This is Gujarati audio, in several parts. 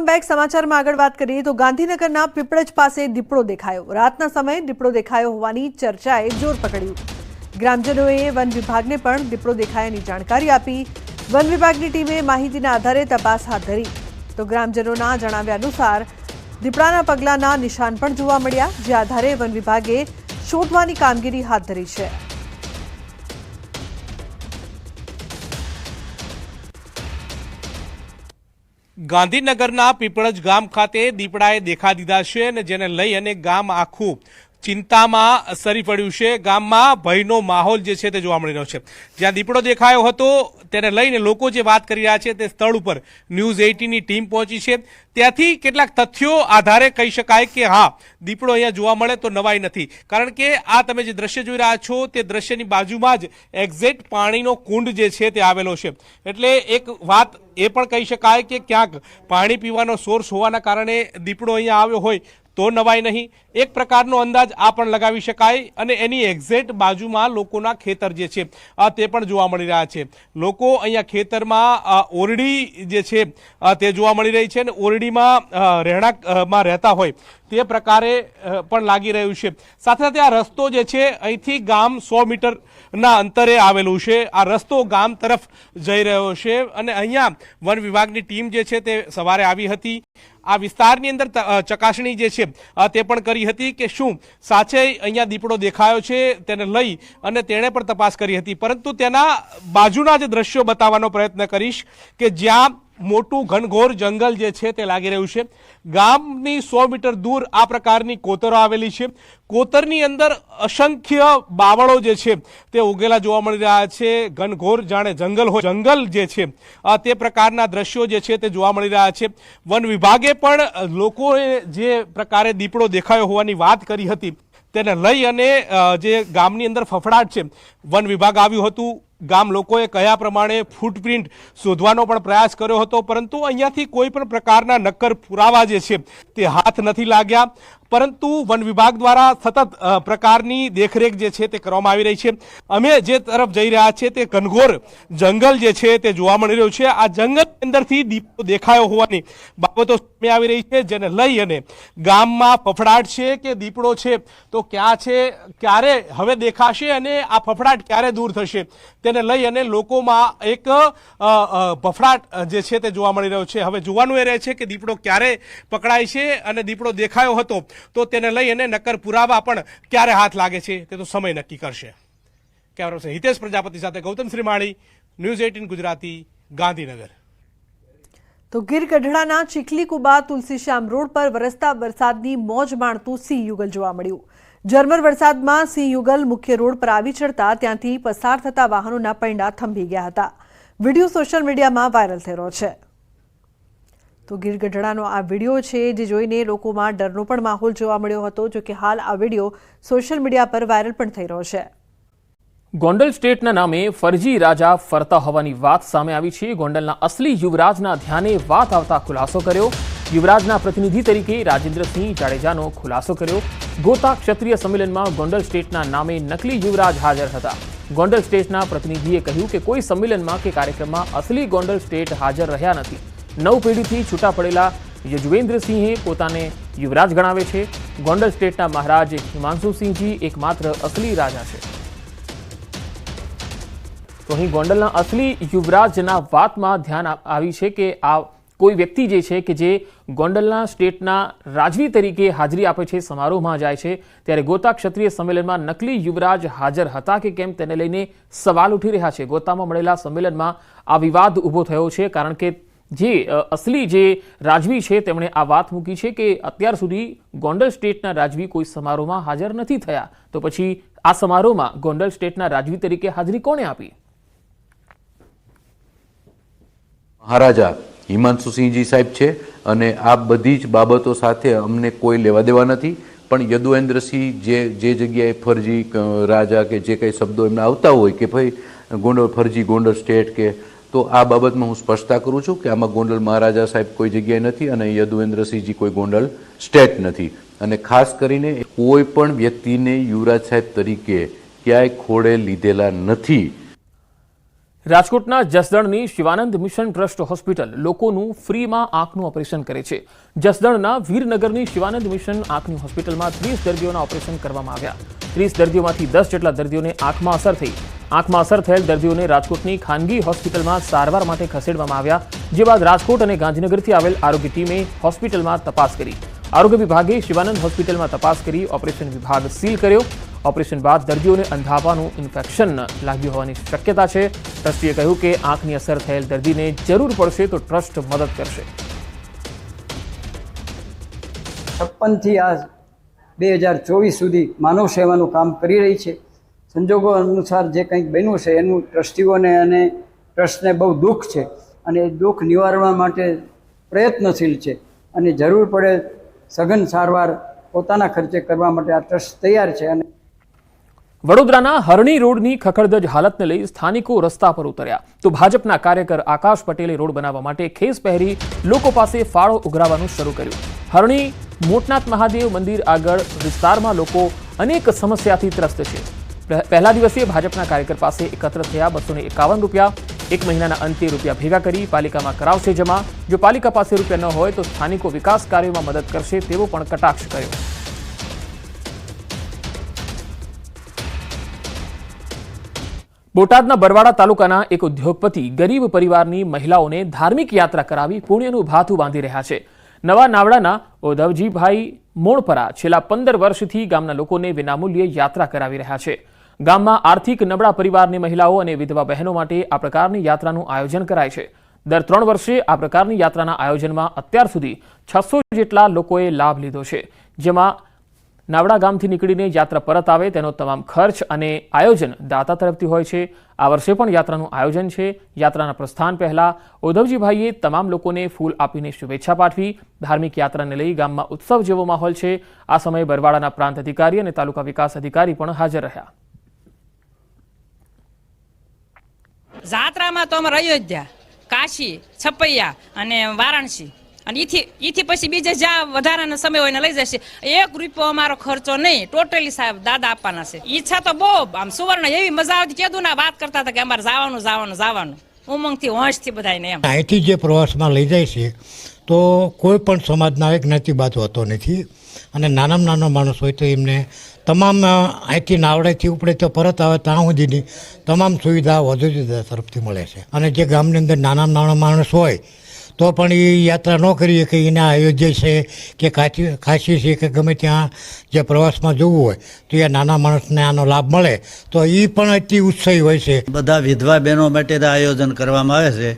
Welcome back. સમાચારમાં આગળ વાત કરીએ તો ગાંધીનગરના પીપળજ પાસે દીપડો દેખાયો। રાતના સમયે દીપડો દેખાયો હોવાની ચર્ચાએ જોર પકડ્યું। ગ્રામજનોએ વન વિભાગને પણ દીપડો દેખાયાની જાણકારી આપી। વન વિભાગની ટીમે માહિતીના આધારે તપાસ હાથ ધરી તો ગ્રામજનોના જણાવ્યા અનુસાર દીપડાના પગલાના નિશાન પણ જોવા મળ્યા, જે આધારે વન વિભાગે શોધવાની કામગીરી હાથ ધરી છે। ગાંધીનગરના પીપળજ ગામ ખાતે દીપડાએ દેખા દીધા છે અને જેને લઈ અને ગામ આખું ચિંતામાં સરી પડ્યું છે। ગામમાં ભયનો માહોલ જે છે તે જોવા મળી રહ્યો છે। જ્યાં દીપડો દેખાયો હતો તેને લઈને લોકો જે વાત કરી રહ્યા છે તે સ્થળ ઉપર ન્યૂઝ 18ની ટીમ પહોંચી છે। ત્યાંથી કેટલાક તથ્યો આધારે કહી શકાય કે હા, દીપડો અહીંયા જોવા મળે તો નવાઈ નથી, કારણ કે આ તમે જે દ્રશ્ય જોઈ રહ્યા છો તે દ્રશ્યની બાજુમાં જ એક્ઝેક્ટ પાણીનો કુંડ જે છે તે આવેલો છે। એટલે એક વાત એ પણ કહી શકાય કે ક્યાંક પાણી પીવાનો સોર્સ હોવાના કારણે દીપડો અહીંયા આવ્યો હોય તો નવાઈ નહીં। એક પ્રકારનો અંદાજ આ પણ લગાવી શકાય અને એની એક્ઝેક્ટ બાજુમાં લોકોના ખેતર જે છે તે પણ જોવા મળી રહ્યા છે। લોકો અહીંયા ખેતરમાં ઓરડી જે છે તે જોવા મળી રહી છે અને ઓરડીમાં રહેણાંકમાં રહેતા હોય તે પ્રકારે પણ લાગી રહ્યું છે। સાથે સાથે આ રસ્તો જે છે અહીંથી ગામ 100 મીટરના અંતરે આવેલું છે। આ રસ્તો ગામ તરફ જઈ રહ્યો છે અને અહીંયા વન વિભાગની ટીમ જે છે તે સવારે આવી હતી। આ વિસ્તારની અંદર ચકાસણી જે છે તે પણ કરી હતી કે શું સાચે અહીંયા દીપડો દેખાયો છે તેને લઈ અને તેણે પણ તપાસ કરી હતી, પરંતુ તેના બાજુના જે દ્રશ્યો બતાવવાનો પ્રયત્ન કરીશ કે જ્યાં મોટું ઘનઘોર જંગલ જે છે તે લાગી રહ્યું છે। ગામની 100 મીટર દૂર આ પ્રકારની કોતરો આવેલી છે। કોતરની અંદર અસંખ્ય બાવળો જે છે તે ઉગેલા જોવા મળી રહ્યા છે। ઘનઘોર જાણે જંગલ હોય, જંગલ જે છે તે પ્રકારના દ્રશ્યો જે છે તે જોવા મળી રહ્યા છે। વન વિભાગે પણ લોકોએ જે પ્રકારે દીપડો દેખાયો હોવાની વાત કરી હતી તેને લઈ અને જે ગામની અંદર ફફડાટ છે, વન વિભાગ આવ્યું હતું। ગામ લોકોએ કયા પ્રમાણે ફૂટપ્રિન્ટ શોધવાનો પણ પ્રયાસ કર્યો હતો, પરંતુ અહીંયાથી કોઈ પણ પ્રકારના નક્કર પુરાવા જે છે તે હાથ નથી લાગ્યા। પરંતુ વન વિભાગ દ્વારા સતત પ્રકારની દેખરેખ જે છે તે કરવામાં આવી રહી છે। અમે જે તરફ જઈ રહ્યા છીએ તે ઘનઘોર જંગલ જે છે તે જોવા મળી રહ્યું છે। આ જંગલ અંદરથી દીપડો દેખાયો હોવાની બાબતો સામે આવી રહી છે, જેને લઈ અને ગામમાં ફફડાટ છે કે દીપડો છે તો ક્યાં છે, ક્યારે હવે દેખાશે અને આ ફફડાટ ક્યારે દૂર થશે તેને લઈ અને લોકોમાં એક ફફડાટ જે છે તે જોવા મળી રહ્યો છે। હવે જોવાનું એ રહે છે કે દીપડો ક્યારે પકડાય છે અને દીપડો દેખાયો હતો તો તેને લઈ અને નક્કર પુરાવા પણ ક્યારે હાથ લાગે છે તે તો સમય નક્કી કરશે। કેમેરા પર્સન હિતેશ પ્રજાપતિ સાથે ગૌતમ શ્રીમાળી, ન્યૂઝ 18 ગુજરાતી, ગાંધીનગર। તો ગીર ગઢડાના ચીખલી કુબા તુલસીશ્યામ રોડ પર વરસતા વરસાદની મોજ માણતું સિંહ યુગલ જોવા મળ્યું। ઝરમર વરસાદમાં સિંહ યુગલ મુખ્ય રોડ પર આવી ચડતા ત્યાંથી પસાર થતા વાહનોના પૈડા થંભી ગયા હતા। વિડીયો સોશિયલ મીડિયામાં વાયરલ થઈ રહ્યો છે। તો ગીર ગઢડાનો આ વિડીયો છે જે જોઈને લોકોમાં ડરનો પણ માહોલ જોવા મળ્યો હતો, જો કે હાલ આ વિડીયો સોશિયલ મીડિયા પર વાયરલ પણ થઈ રહ્યો છે। ગોંડલ સ્ટેટના નામે ફરજી રાજા ફરતા હોવાની વાત સામે આવી છે। ગોંડલના અસલી યુવરાજના ધ્યાને વાત આવતા ખુલાસો કર્યો। યુવરાજના પ્રતિનિધિ તરીકે રાજેન્દ્રસિંહ જાડેજાનો ખુલાસો કર્યો। ગોતા ક્ષત્રિય સંમેલનમાં ગોંડલ સ્ટેટના નામે નકલી યુવરાજ હાજર હતા। ગોંડલ સ્ટેટના પ્રતિનિધિએ કહ્યું કે કોઈ સંમેલનમાં કે કાર્યક્રમમાં અસલી ગોંડલ સ્ટેટ હાજર રહ્યા નથી। નવ પેઢીથી છૂટા પડેલા યજુવેન્દ્રસિંહે પોતાને યુવરાજ ગણાવે છે। ગોંડલ સ્ટેટના મહારાજ હિમાંશુસિંહજી એકમાત્ર અસલી રાજા છે। તો અહીં ગોંડલના અસલી યુવરાજના વાતમાં ધ્યાન આવી છે કે આ કોઈ વ્યક્તિ જે છે કે જે ગોંડલના સ્ટેટના રાજવી તરીકે હાજરી આપે છે, સમારોહમાં જાય છે, ત્યારે ગોતા ક્ષત્રિય સંમેલનમાં નકલી યુવરાજ હાજર હતા કે કેમ તેને લઈને સવાલ ઉઠી રહ્યા છે। ગોતામાં મળેલા સંમેલનમાં આ વિવાદ ઊભો થયો છે, કારણ કે જે અસલી જે રાજવી છે તેમણે આ વાત મૂકી છે કે અત્યાર સુધી ગોંડલ સ્ટેટના રાજવી કોઈ સમારોહમાં હાજર નથી થયા, તો પછી આ સમારોહમાં ગોંડલ સ્ટેટના રાજવી તરીકે હાજરી કોણે આપી? મહારાજા હિમાંશુસિંહજી સાહેબ છે અને આ બધી જ બાબતો સાથે અમને કોઈ લેવા દેવા નથી। પણ યદુવેન્દ્રસિંહ જે જગ્યાએ ફરજી રાજા કે જે કંઈ શબ્દો એમને આવતા હોય કે ભાઈ ગોંડલ ફરજી ગોંડલ સ્ટેટ કે, તો આ બાબતમાં હું સ્પષ્ટતા કરું છું કે આમાં ગોંડલ મહારાજા સાહેબ કોઈ જગ્યાએ નથી અને યદુવેન્દ્રસિંહજી કોઈ ગોંડલ સ્ટેટ નથી। અને ખાસ કરીને કોઈ પણ વ્યક્તિને યુવરાજ સાહેબ તરીકે ક્યાંય ખોળે લીધેલા નથી। રાજકોટના જસદણની શિવાનંદ મિશન ટ્રસ્ટ હોસ્પિટલ લોકોનું ફ્રીમાં આંખનું ઓપરેશન કરે છે. જસદણના વીરનગરની શિવાનંદ મિશન આંખની હોસ્પિટલમાં 30 દર્દીઓના ઓપરેશન કરવામાં આવ્યા. 30 દર્દીઓમાંથી 10 જેટલા દર્દીઓને આંખમાં અસર થઈ. આંખમાં અસર થયેલ દર્દીઓને રાજકોટની ખાનગી હોસ્પિટલમાં સારવાર માટે ખસેડવામાં આવ્યા. જે બાદ રાજકોટ અને ગાંધીનગરથી આવેલ આરોગ્ય ટીમે હોસ્પિટલમાં તપાસ કરી. આરોગ્ય વિભાગે શિવાનંદ હોસ્પિટલમાં તપાસ કરી ઓપરેશન વિભાગ સીલ કર્યો. ઓપરેશન બાદ દર્દીઓને અંધાપાનું ઇન્ફેક્શન લાગ્યું હોવાની શક્યતા છે. ટ્રસ્ટીએ કહ્યું કે આંખની અસર થયેલ દર્દીને જરૂર પડશે તો ટ્રસ્ટ મદદ કરશે. 56 થી આ 2024 સુધી માનવ સેવાનું કામ કરી રહી છે. સંજોગો અનુસાર જે કંઈક બન્યું છે એનું ટ્રસ્ટીઓને અને ટ્રસ્ટને બહુ દુઃખ છે અને એ દુઃખ નિવારવા માટે પ્રયત્નશીલ છે અને જરૂર પડે સઘન સારવાર પોતાના ખર્ચે કરવા માટે આ ટ્રસ્ટ તૈયાર છે. અને વડોદરાના હરણી રોડની ખખડધજ હાલતને લઈ સ્થાનિકો રસ્તા પર ઉતર્યા તો ભાજપના કાર્યકર આકાશ પટેલે રોડ બનાવવા માટે ખેસ પહેરી લોકો પાસે ફાળો ઉઘરાવવાનું શરૂ કર્યું. હરણી મોટનાથ મહાદેવ મંદિર આગળ વિસ્તારમાં લોકો અનેક સમસ્યાથી ત્રસ્ત છે. પહેલા દિવસે ભાજપના કાર્યકર પાસે એકત્ર થયા 251 રૂપિયા. એક મહિનાના અંતે રૂપિયા ભેગા કરી પાલિકામાં કરાવશે જમા. જો પાલિકા પાસે રૂપિયા ન હોય તો સ્થાનિકો વિકાસ કાર્યોમાં મદદ કરશે તેવો પણ કટાક્ષ કર્યો. બોટાદના બરવાડા તાલુકાના એક ઉદ્યોગપતિ ગરીબ પરિવારની મહિલાઓને ધાર્મિક યાત્રા કરાવી પુણ્યનું ભાથું બાંધી રહ્યા છે. નવા નાવડાના ઓધવજીભાઈ મોણપરા છેલ્લા 15 વર્ષથી ગામના લોકોને વિનામૂલ્યે યાત્રા કરાવી રહ્યા છે. ગામમાં આર્થિક નબળા પરિવારની મહિલાઓ અને વિધવા બહેનો માટે આ પ્રકારની યાત્રાનું આયોજન કરાય છે. દર 3 વર્ષે આ પ્રકારની યાત્રાના આયોજનમાં અત્યાર સુધી 600 જેટલા લોકોએ લાભ લીધો છે. જેમાં નાવડા ગામથી નીકળીને યાત્રા પરત આવે તેનો તમામ ખર્ચ અને આયોજન દાતા તરફથી હોય છે. આ વર્ષે પણ યાત્રાનું આયોજન છે. યાત્રાના પ્રસ્થાન પહેલા ઉદ્ધવજીભાઈએ તમામ લોકોને ફૂલ આપીને શુભેચ્છા પાઠવી. ધાર્મિક યાત્રાને લઈ ગામમાં ઉત્સવ જેવો માહોલ છે. આ સમયે બરવાડાના પ્રાંત અધિકારી અને તાલુકા વિકાસ અધિકારી પણ હાજર રહ્યા. જાત્રામાં તો અમારે અયોધ્યા, કાશી, છપૈયા અને વારાણસી અને ઈથી પછી બીજે જ્યાં વધારાનો સમય હોય ને લઈ જશે. 1 રૂપિયો અમારો ખર્ચો નહીં, ટોટલી સાહેબ દાદા આપવાના છે. ઈચ્છા તો બહુ આમ સુવર્ણ એવી મજા આવતી. કીધું ના વાત કરતા હતા કે અમારે જવાનું ઉમંગથી હોંશથી બધાને એમ. અહીંથી જે પ્રવાસમાં લઈ જાય છે તો કોઈ પણ સમાજના એક જ્ઞાતિબાદ હોતો નથી અને નાનામાં નાનો માણસ હોય તો એમને તમામ અહીંથી નાવડેથી ઉપડે તો પરત આવે ત્યાં સુધીની તમામ સુવિધા વધુ તરફથી મળે છે. અને જે ગામની અંદર નાનામાં નાનો માણસ હોય તો પણ એ યાત્રા ન કરીએ કે એને અયોધ્યા છે કે કાશી છે કે ગમે ત્યાં જે પ્રવાસમાં જવું હોય તો એ નાના માણસને આનો લાભ મળે તો એ પણ અતિ ઉત્સાહી હોય છે. બધા વિધવા બહેનો માટે આયોજન કરવામાં આવે છે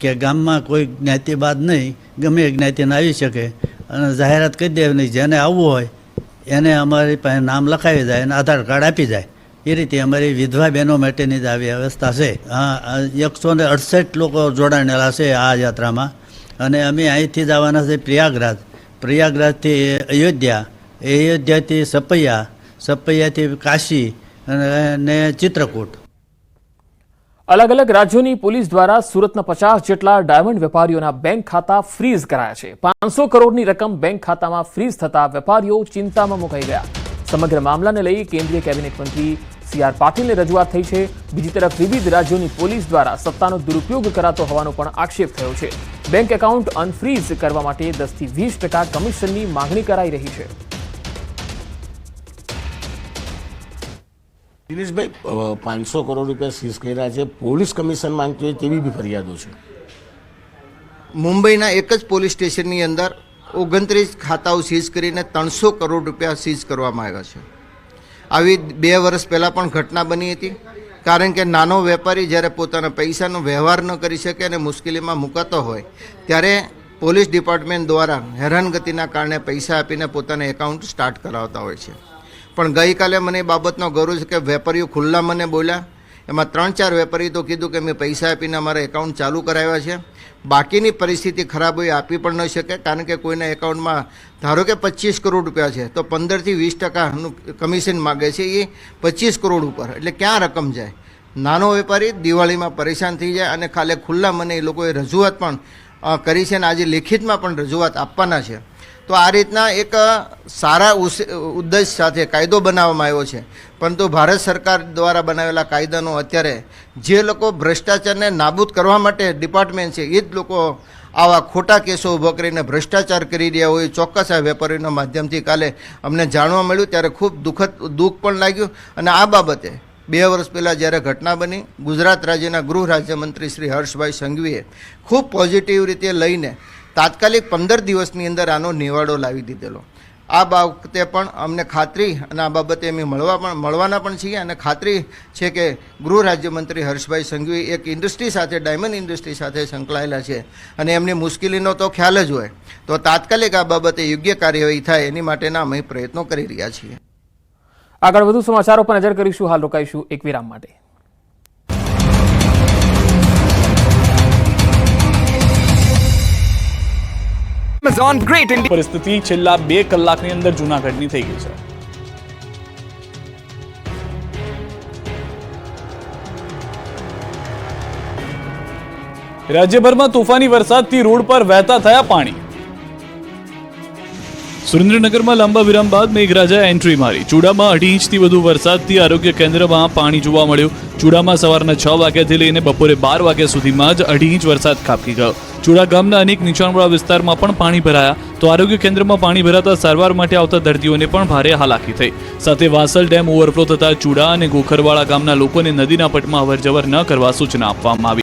કે ગામમાં કોઈ જ્ઞાતિબાદ નહીં, ગમે એ જ્ઞાતિને આવી શકે અને જાહેરાત કરી દેવાની. જેને આવવું હોય એને અમારી પાસે નામ લખાવી જાય અને આધાર કાર્ડ આપી જાય. એ રીતે અમારી વિધવા બહેનો માટેની જ આવી વ્યવસ્થા છે. હા, 168 લોકો જોડાણેલા છે આ યાત્રામાં. અને અમે અહીંથી જવાના છે પ્રયાગરાજથી અયોધ્યા, અયોધ્યાથી સપૈયા, સપૈયાથી કાશી અને ચિત્રકૂટ. અલગ અલગ રાજ્યોની પોલીસ દ્વારા સુરતના 50 જેટલા ડાયમંડ વેપારીઓના બેંક ખાતા ફ્રીઝ કરાયા છે. 500 કરોડની રકમ બેંક ખાતામાં ફ્રીઝ થતા વેપારીઓ ચિંતામાં મુકાઈ ગયા. સમગ્ર મામલાને લઈ કેન્દ્રીય કેબિનેટ મંત્રી CR પાટીલને રજૂઆત થઈ છે. બીજી તરફ વિવિધ રાજ્યોની પોલીસ દ્વારા સત્તાનો દુરુપયોગ કરાતો હોવાનો પણ આક્ષેપ થયો છે. બેંક એકાઉન્ટ અનફ્રીઝ કરવા માટે 10 થી 20% કમિશનની માંગણી કરાઈ રહી છે. દિનેશભાઈ, 500 કરોડ રૂપિયા સીઝ કર્યા છે, પોલીસ કમિશન માંગતી હોય તેવી બી ફરિયાદો છે. મુંબઈના એક જ પોલીસ સ્ટેશનની અંદર 29 ખાતાઓ સીઝ કરીને 300 કરોડ રૂપિયા સીઝ કરવામાં આવ્યા છે. આવી 2 વર્ષ પહેલાં પણ ઘટના બની હતી. કારણ કે નાનો વેપારી જ્યારે પોતાના પૈસાનો વ્યવહાર ન કરી શકે અને મુશ્કેલીમાં મુકાતો હોય ત્યારે પોલીસ ડિપાર્ટમેન્ટ દ્વારા હેરાનગતિના કારણે પૈસા આપીને પોતાના એકાઉન્ટ સ્ટાર્ટ કરાવતા હોય છે. પણ ગઈકાલે મને એ બાબતનો ગૌરવ છે કે વેપારીઓ ખુલ્લા મને બોલ્યા. એમાં 3-4 વેપારીએ તો કીધું કે મેં પૈસા આપીને અમારા એકાઉન્ટ ચાલુ કરાવ્યા છે. બાકીની પરિસ્થિતિ ખરાબ હોય આપી પણ ન શકે, કારણ કે કોઈના એકાઉન્ટમાં ધારો કે 25 કરોડ રૂપિયા છે તો 15 થી 20% કમિશન માગે છે, એ 25 કરોડ ઉપર. એટલે ક્યાં રકમ જાય? નાનો વેપારી દિવાળીમાં પરેશાન થઈ જાય અને ખાલી ખુલ્લા મને એ લોકોએ રજૂઆત પણ કરી છે અને આજે લેખિતમાં પણ રજૂઆત આપવાના છે. તો આ રીતના એક સારા ઉદ્દેશ સાથે કાયદો બનાવવામાં આવ્યો છે, પરંતુ ભારત સરકાર દ્વારા બનાવેલા કાયદાનો અત્યારે જે લોકો ભ્રષ્ટાચારને નાબૂદ કરવા માટે ડિપાર્ટમેન્ટ છે, એ જ લોકો આવા ખોટા કેસો ઊભો કરીને ભ્રષ્ટાચાર કરી રહ્યા હોય ચોક્કસ આ વેપારીઓના માધ્યમથી કાલે અમને જાણવા મળ્યું ત્યારે ખૂબ દુઃખ પણ લાગ્યું. અને આ બાબતે 2 વર્ષ પહેલાં જ્યારે ઘટના બની, ગુજરાત રાજ્યના ગૃહ રાજ્યમંત્રી શ્રી હર્ષભાઈ સંઘવીએ ખૂબ પોઝિટિવ રીતે લઈને તાત્કાલિક 15 દિવસની અંદર આનો નિવાડો લાવી દીધેલો. આ બાબતે પણ અમને ખાતરી, અને આ બાબતે અમે મળવાના પણ છીએ, અને ખાતરી છે કે ગૃહ રાજ્યમંત્રી હર્ષભાઈ સંઘવી એક ઇન્ડસ્ટ્રી સાથે, ડાયમંડ ઇન્ડસ્ટ્રી સાથે સંકળાયેલા છે અને એમની મુશ્કેલીનો તો ખ્યાલ જ હોય. તો તાત્કાલિક આ બાબતે યોગ્ય કાર્યવાહી થાય એની માટેના અમે પ્રયત્નો કરી રહ્યા છીએ. આગળ વધુ સમાચારો પર નજર કરીશું. હાલ રોકાઈશું એક વિરામ માટે. પરિસ્થિતિ છેલ્લા 2 કલાકની અંદર જૂનાગઢની થઈ ગઈ છે. રાજ્યભરમાં તોફાની વરસાદથી રોડ પર વહેતા થયા પાણી. સુરેન્દ્રનગરમાં લાંબા વિરામ બાદ મેઘરાજાએ એન્ટ્રી મારી. ચૂડામાં 2.5 ઇંચથી વધુ વરસાદથી આરોગ્ય કેન્દ્રમાં પાણી જોવા મળ્યું. ચૂડામાં સવારના 6 વાગ્યાથી લઈને બપોરે 12 વાગ્યા સુધીમાં જ 2.5 ઇંચ વરસાદ ખાબકી ગયો. ચૂડા ગામના અનેક નીચાણવાળા વિસ્તારમાં પણ પાણી ભરાયા. તો આરોગ્ય કેન્દ્રમાં પાણી ભરાતા સારવાર માટે આવતા દર્દીઓને પણ ભારે હાલાકી થઈ. સાથે વાસલ ડેમ ઓવરફ્લો થતા ચૂડા અને ગોખરવાડા ગામના લોકોને નદીના પટમાં અવરજવર ન કરવા સૂચના આપવામાં આવી.